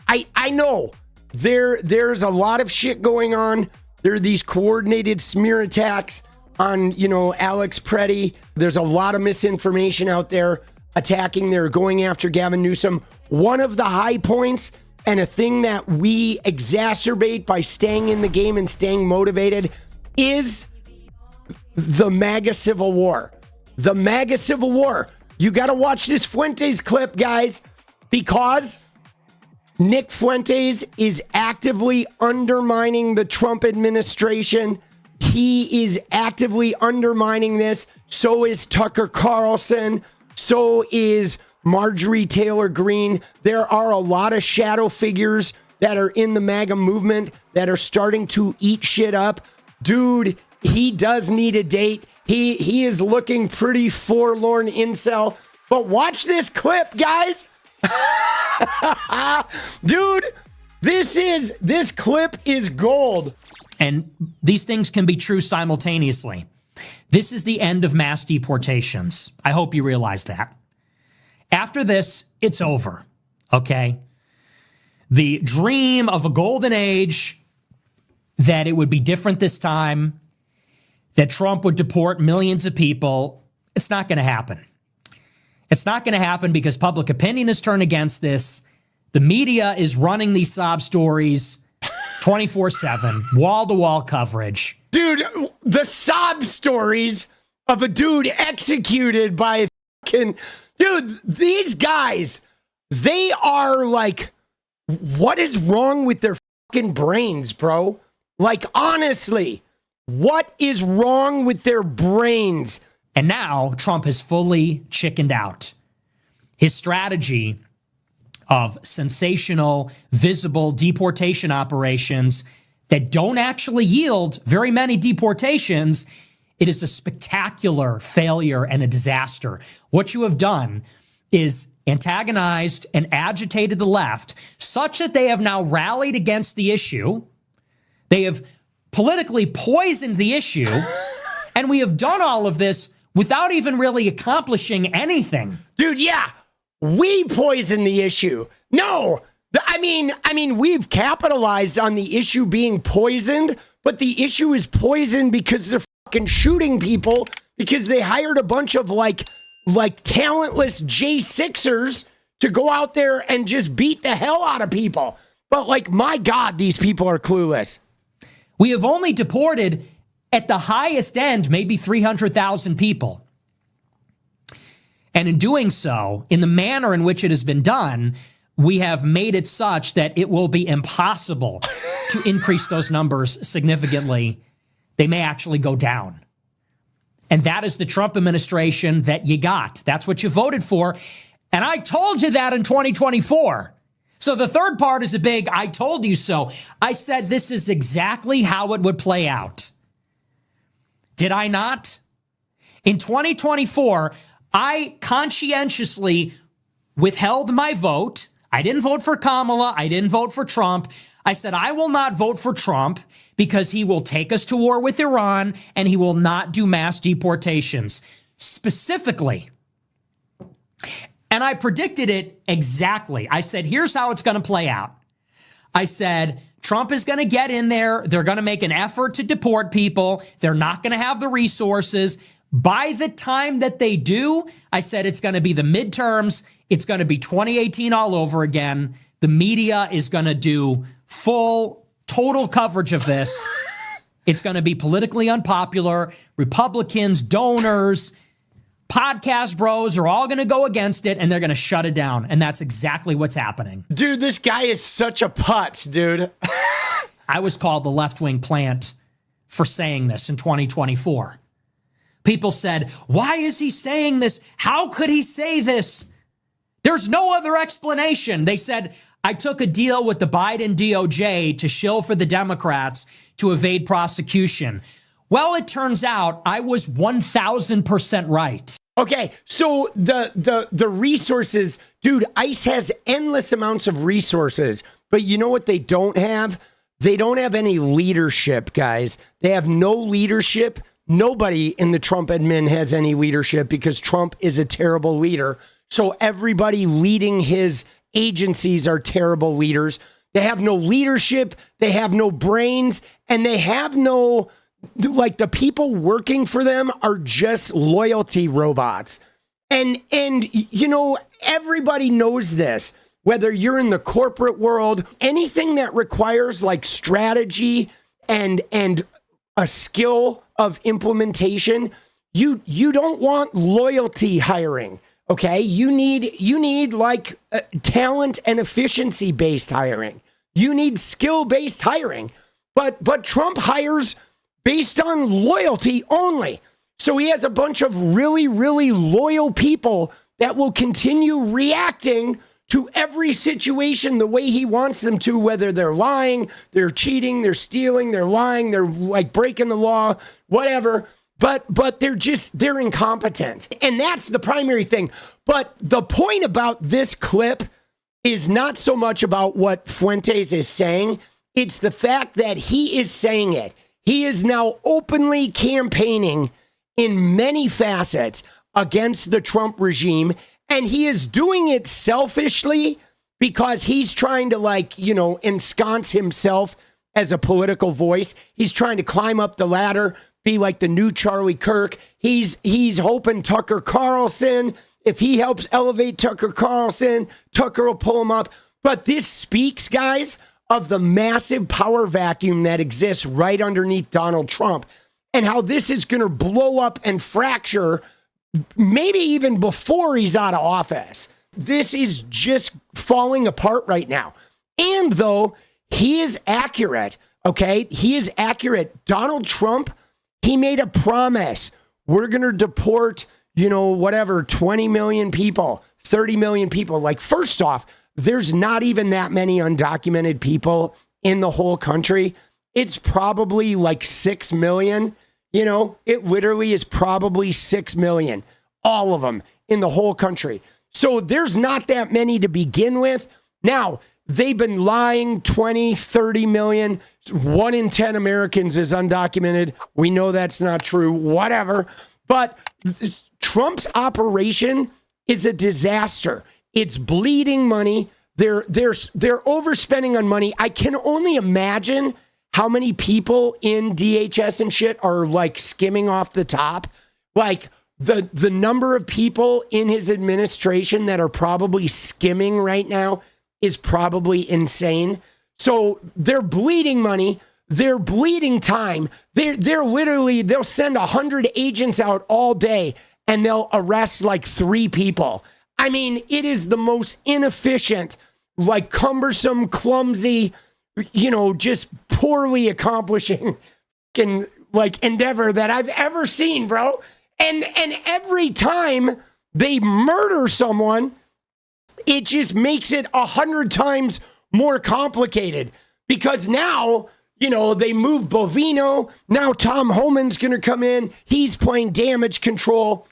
I know there's a lot of shit going on. There are these coordinated smear attacks on, Alex Pretti. There's a lot of misinformation out there attacking. They're going after Gavin Newsom. One of the high points and a thing that we exacerbate by staying in the game and staying motivated is the MAGA civil war. The MAGA civil war. You got to watch this Fuentes clip, guys, because Nick Fuentes is actively undermining the Trump administration. He is actively undermining this. So is Tucker Carlson. So is Marjorie Taylor Greene. There are a lot of shadow figures that are in the MAGA movement that are starting to eat shit up. Dude, he does need a date. He is looking pretty forlorn incel. But watch this clip, guys. Dude, this clip is gold. And these things can be true simultaneously. This is the end of mass deportations. I hope you realize that. After this, it's over, okay? The dream of a golden age, that it would be different this time, that Trump would deport millions of people, it's not going to happen. It's not going to happen because public opinion has turned against this. The media is running these sob stories 24/7, wall-to-wall coverage. Dude, the sob stories of a dude executed by fucking... Dude, these guys, they are like, what is wrong with their fucking brains, bro? Like, honestly, what is wrong with their brains? And now Trump has fully chickened out. His strategy of sensational, visible deportation operations that don't actually yield very many deportations, it is a spectacular failure and a disaster. What you have done is antagonized and agitated the left such that they have now rallied against the issue. They have politically poisoned the issue. And we have done all of this without even really accomplishing anything. Dude, yeah, we poisoned the issue. No, I mean, we've capitalized on the issue being poisoned, but the issue is poisoned because they're fucking shooting people because they hired a bunch of like talentless J6ers to go out there and just beat the hell out of people. But like, my God, these people are clueless. We have only deported at the highest end, maybe 300,000 people. And in doing so, in the manner in which it has been done, we have made it such that it will be impossible to increase those numbers significantly. They may actually go down. And that is the Trump administration that you got. That's what you voted for. And I told you that in 2024. So the third part is a big, I told you so. I said this is exactly how it would play out. Did I not? In 2024, I conscientiously withheld my vote. I didn't vote for Kamala. I didn't vote for Trump. I said, I will not vote for Trump because he will take us to war with Iran and he will not do mass deportations. Specifically. And I predicted it exactly. I said, here's how it's going to play out. I said, Trump is going to get in there. They're going to make an effort to deport people. They're not going to have the resources. By the time that they do, I said it's going to be the midterms. It's going to be 2018 all over again. The media is going to do full, total coverage of this. It's going to be politically unpopular. Republicans, donors, podcast bros are all going to go against it, and they're going to shut it down. And that's exactly what's happening. Dude, this guy is such a putz, dude. I was called the left-wing plant for saying this in 2024. People said, why is he saying this? How could he say this? There's no other explanation. They said, I took a deal with the Biden DOJ to shill for the Democrats to evade prosecution. Well, it turns out I was 1,000% right. Okay, so the resources, dude, ICE has endless amounts of resources, but you know what they don't have? They don't have any leadership, guys. They have no leadership. Nobody in the Trump admin has any leadership because Trump is a terrible leader. So everybody leading his agencies are terrible leaders. They have no leadership, they have no brains, and they have no, like, the people working for them are just loyalty robots. And you know, everybody knows this, whether you're in the corporate world, anything that requires like strategy and a skill of implementation, you don't want loyalty hiring. Okay, you need like talent and efficiency based hiring. You need skill based hiring. But Trump hires based on loyalty only. So he has a bunch of really, really loyal people that will continue reacting to every situation the way he wants them to, whether they're lying, they're cheating, they're stealing, they're lying, they're like breaking the law, whatever. But they're incompetent. And that's the primary thing. But the point about this clip is not so much about what Fuentes is saying. It's the fact that he is saying it. He is now openly campaigning in many facets against the Trump regime. And he is doing it selfishly because he's trying to, like, you know, ensconce himself as a political voice. He's trying to climb up the ladder, be like the new Charlie Kirk. He's hoping Tucker Carlson, if he helps elevate Tucker Carlson, Tucker will pull him up. But this speaks, guys, of the massive power vacuum that exists right underneath Donald Trump and how this is going to blow up and fracture maybe even before he's out of office. This is just falling apart right now. And though he is accurate, okay, he is accurate. Donald Trump, he made a promise. We're going to deport, you know, whatever, 20 million people, 30 million people. Like, first off, there's not even that many undocumented people in the whole country. It's probably like 6 million. You know, it literally is probably 6 million, all of them in the whole country. So there's not that many to begin with. Now, they've been lying 20, 30 million. 1 in 10 Americans is undocumented. We know that's not true, whatever. But Trump's operation is a disaster. It's bleeding money. They're overspending on money. I can only imagine how many people in DHS and shit are like skimming off the top. Like the number of people in his administration that are probably skimming right now is probably insane. So they're bleeding money. They're bleeding time. They're literally, they'll send 100 agents out all day and they'll arrest like 3 people. I mean, it is the most inefficient, like cumbersome, clumsy, you know, just poorly accomplishing like endeavor that I've ever seen, bro. And every time they murder someone, it just makes it 100 times more complicated because now, you know, they move Bovino. Now Tom Homan's going to come in. He's playing damage control.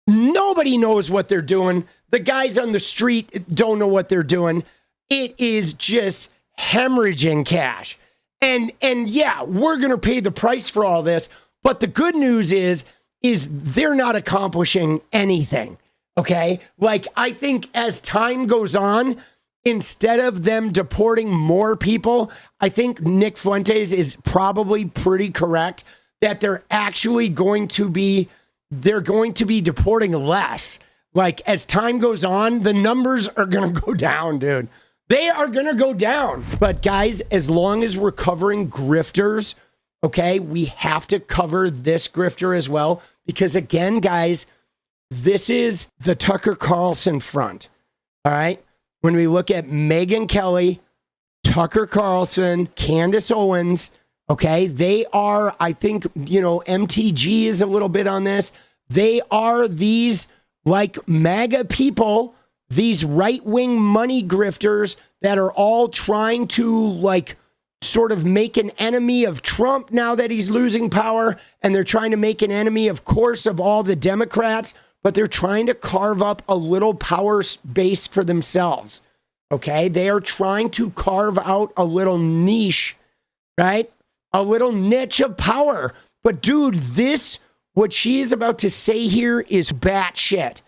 Nobody knows what they're doing. The guys on the street don't know what they're doing. It is just hemorrhaging cash. And yeah, we're going to pay the price for all this. But the good news is they're not accomplishing anything. Okay. Like, I think as time goes on, instead of them deporting more people, I think Nick Fuentes is probably pretty correct that they're going to be deporting less. Like, as time goes on, the numbers are going to go down, dude. They are going to go down. But guys, as long as we're covering grifters, okay, we have to cover this grifter as well. Because again, guys, this is the Tucker Carlson front. All right. When we look at Megyn Kelly, Tucker Carlson, Candace Owens, okay, they are, I think, you know, MTG is a little bit on this. They are these like MAGA people, these right-wing money grifters that are all trying to like sort of make an enemy of Trump now that he's losing power. And they're trying to make an enemy, of course, of all the Democrats, but they're trying to carve up a little power base for themselves. Okay. They are trying to carve out a little niche, right? A little niche of power. But dude, what she is about to say here is batshit.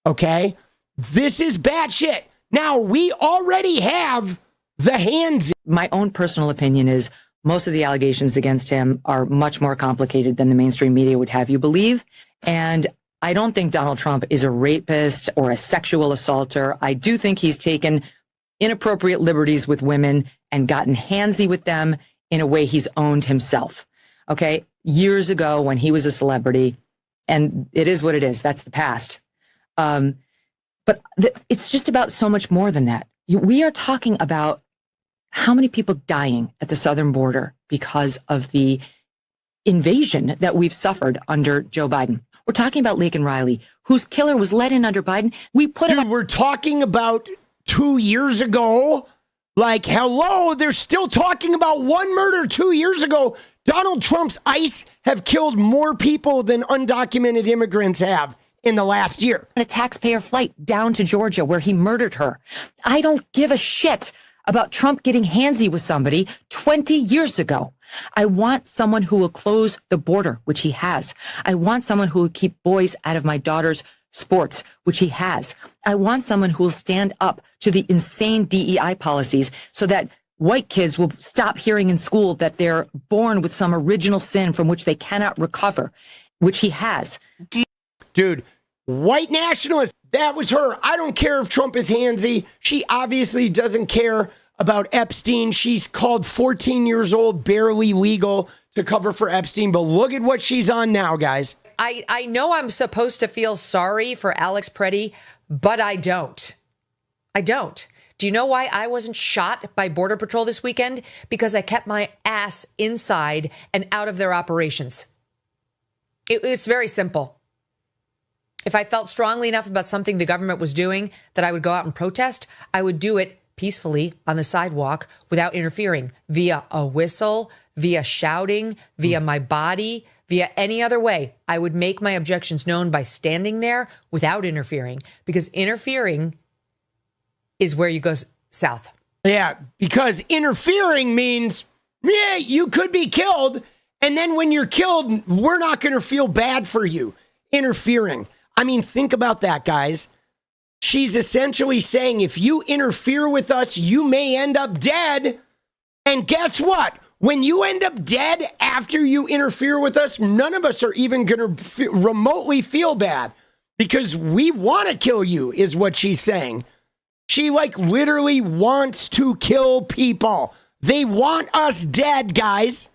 Okay. This is batshit. Now, we already have the handsy. My own personal opinion is most of the allegations against him are much more complicated than the mainstream media would have you believe. And I don't think Donald Trump is a rapist or a sexual assaulter. I do think he's taken inappropriate liberties with women and gotten handsy with them in a way he's owned himself. Okay. Years ago when he was a celebrity, and it is what it is. That's the past. But it's just about so much more than that. We are talking about how many people dying at the southern border because of the invasion that we've suffered under Joe Biden. We're talking about Laken Riley, whose killer was let in under Biden. We're talking about 2 years ago. Like, hello, they're still talking about one murder 2 years ago. Donald Trump's ICE have killed more people than undocumented immigrants have in the last year. A taxpayer flight down to Georgia where he murdered her. I don't give a shit about Trump getting handsy with somebody 20 years ago. I want someone who will close the border, which he has. I want someone who will keep boys out of my daughter's sports, which he has. I want someone who will stand up to the insane DEI policies so that white kids will stop hearing in school that they're born with some original sin from which they cannot recover, which he has. Dude, white nationalist, that was her. I don't care if Trump is handsy. She obviously doesn't care about Epstein. She's called 14 years old, barely legal to cover for Epstein. But look at what she's on now, guys. I know I'm supposed to feel sorry for Alex Pretti, but I don't. I don't. Do you know why I wasn't shot by Border Patrol this weekend? Because I kept my ass inside and out of their operations. It's very simple. If I felt strongly enough about something the government was doing that I would go out and protest, I would do it peacefully on the sidewalk without interfering via a whistle, via shouting, via my body, via any other way. I would make my objections known by standing there without interfering, because interfering is where you go south. Yeah, because interfering means, yeah, you could be killed. And then when you're killed, we're not going to feel bad for you. Interfering. I mean, think about that, guys. She's essentially saying, if you interfere with us, you may end up dead. And guess what? When you end up dead after you interfere with us, none of us are even going to remotely feel bad because we want to kill you, is what she's saying. She like literally wants to kill people. They want us dead, guys.